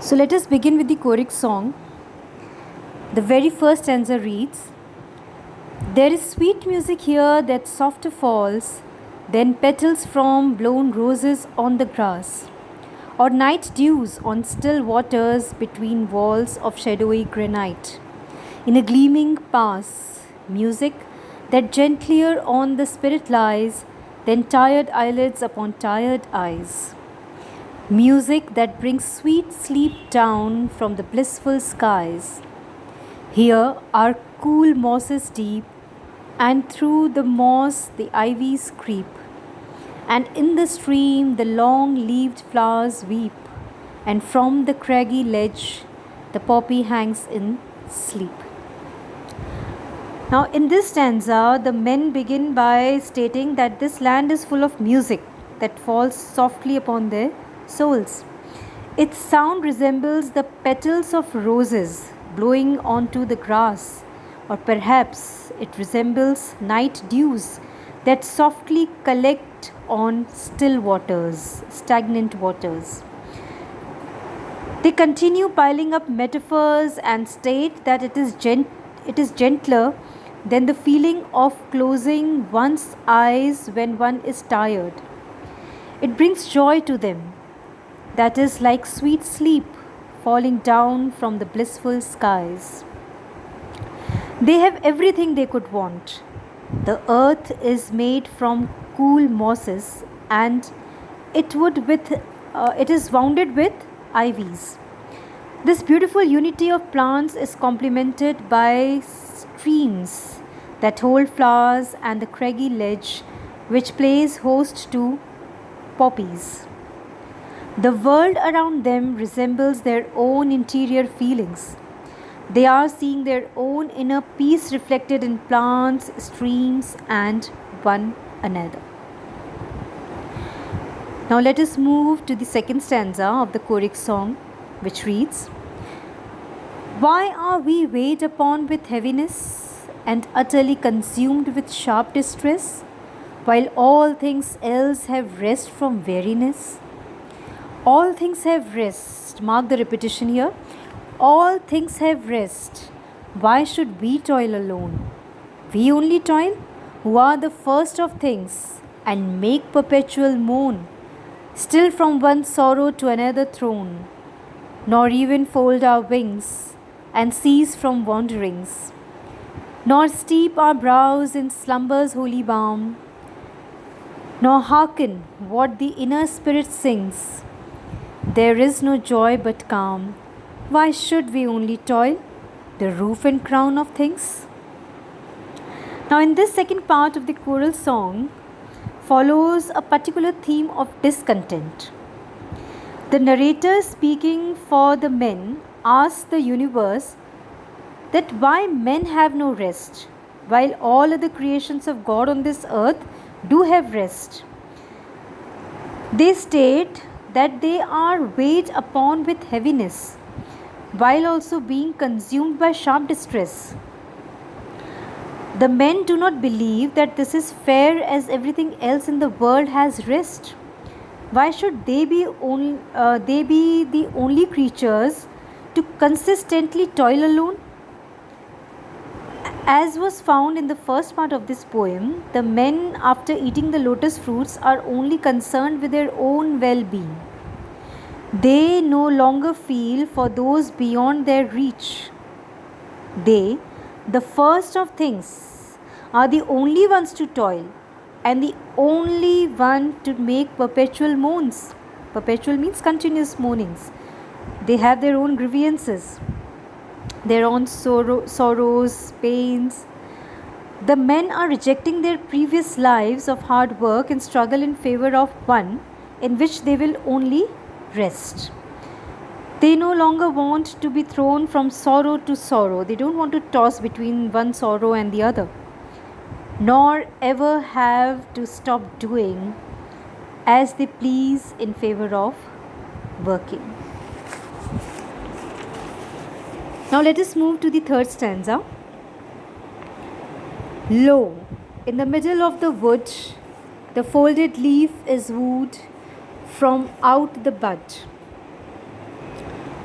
So let us begin with the choric song. The very first stanza reads, "There is sweet music here that softer falls than petals from blown roses on the grass, or night dews on still waters between walls of shadowy granite. In a gleaming pass, music that gentlier on the spirit lies than tired eyelids upon tired eyes. Music that brings sweet sleep down from the blissful skies. Here are cool mosses deep, and through the moss the ivies creep, and in the stream the long-leaved flowers weep, and from the craggy ledge the poppy hangs in sleep." Now, in this stanza, the men begin by stating that this land is full of music that falls softly upon their souls. Its sound resembles the petals of roses blowing onto the grass, or perhaps it resembles night dews that softly collect on still waters, stagnant waters. They continue piling up metaphors and state that it is gentler than the feeling of closing one's eyes when one is tired. It brings joy to them, that is like sweet sleep falling down from the blissful skies. They have everything they could want. The earth is made from cool mosses, and it is wounded with ivies. This beautiful unity of plants is complemented by streams that hold flowers and the craggy ledge which plays host to poppies. The world around them resembles their own interior feelings. They are seeing their own inner peace reflected in plants, streams, and one another. Now let us move to the second stanza of the choric song, which reads, "Why are we weighed upon with heaviness and utterly consumed with sharp distress, while all things else have rest from weariness?" All things have rest. Mark the repetition here. All things have rest. Why should we toil alone? We only toil who are the first of things and make perpetual moan, still from one sorrow to another thrown, nor even fold our wings and cease from wanderings, nor steep our brows in slumber's holy balm, nor hearken what the inner spirit sings. There is no joy but calm. Why should we only toil, the roof and crown of things? Now, in this second part of the choral song follows a particular theme of discontent. The narrator, speaking for the men, asks the universe that why men have no rest, while all other creations of God on this earth do have rest. They state that they are weighed upon with heaviness, while also being consumed by sharp distress. The men do not believe that this is fair, as everything else in the world has rest. Why should they be the only creatures to consistently toil alone? As was found in the first part of this poem, the men, after eating the lotus fruits, are only concerned with their own well-being. They no longer feel for those beyond their reach. They, the first of things, are the only ones to toil and the only one to make perpetual moans. Perpetual means continuous moanings. They have their own grievances, their own sorrows, pains. The men are rejecting their previous lives of hard work and struggle in favor of one in which they will only rest. They no longer want to be thrown from sorrow to sorrow. They don't want to toss between one sorrow and the other, nor ever have to stop doing as they please in favor of working. Now let us move to the third stanza. Lo, in the middle of the wood, the folded leaf is wooed from out the bud.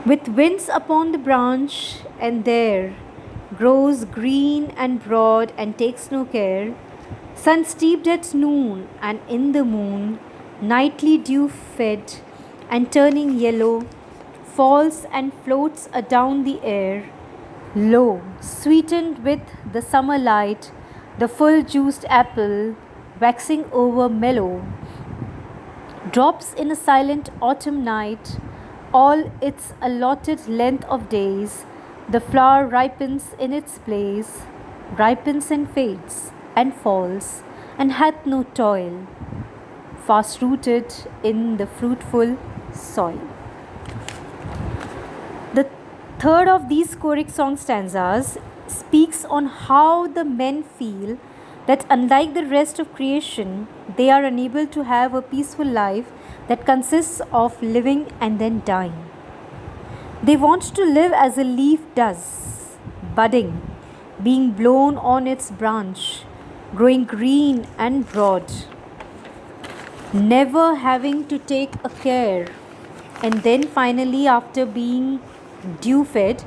With winds upon the branch, and there grows green and broad and takes no care, sun steeped at noon, and in the moon, nightly dew fed and turning yellow, falls and floats adown the air. Lo, sweetened with the summer light, the full juiced apple, waxing over mellow, drops in a silent autumn night, all its allotted length of days. The flower ripens in its place, ripens and fades, and falls, and hath no toil, fast rooted in the fruitful soil. The third of these choric song stanzas speaks on how the men feel that unlike the rest of creation, they are unable to have a peaceful life that consists of living and then dying. They want to live as a leaf does, budding, being blown on its branch, growing green and broad, never having to take a care, and then finally, after being dew fed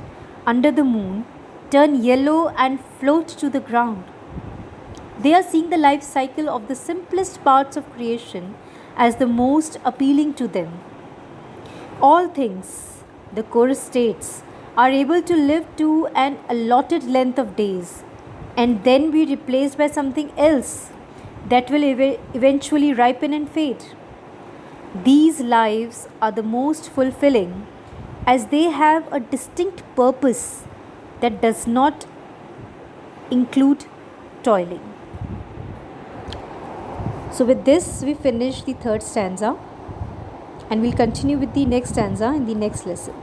under the moon, turn yellow and float to the ground. They are seeing the life cycle of the simplest parts of creation as the most appealing to them. All things, the chorus states, are able to live to an allotted length of days and then be replaced by something else that will eventually ripen and fade. These lives are the most fulfilling as they have a distinct purpose that does not include toiling. So, with this, we finish the third stanza and we'll continue with the next stanza in the next lesson.